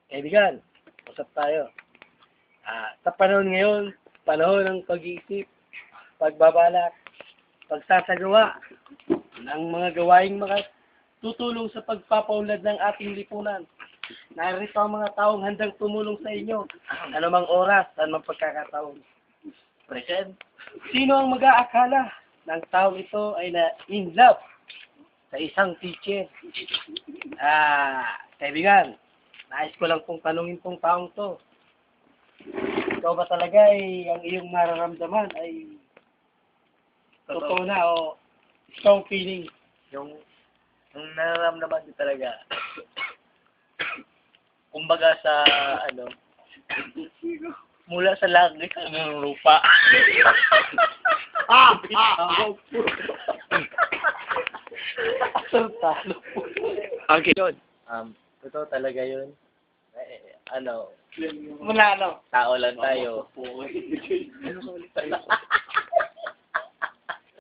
Kaibigan, usap tayo. Sa panahon ngayon, panahon ng pag-iisip, pagbabalak, pagsasagawa ng mga gawaing tutulong sa pagpapaunlad ng ating lipunan. Narito ang mga taong handang tumulong sa inyo, anumang oras, anumang pagkakataon. Present. Sino ang mag-aakala ng taong ito ay in love sa isang teacher? Kaibigan, nais ko lang pong tanungin tong taong to. Ikaw ba talaga ay ang iyong mararamdaman ay totoo na o strong feeling? Yung nararamdaman ko talaga, kumbaga sa, mula sa langit hanggang lupa. Okay. Yun, totoo talaga yun. Mula ano? Tao lang tayo.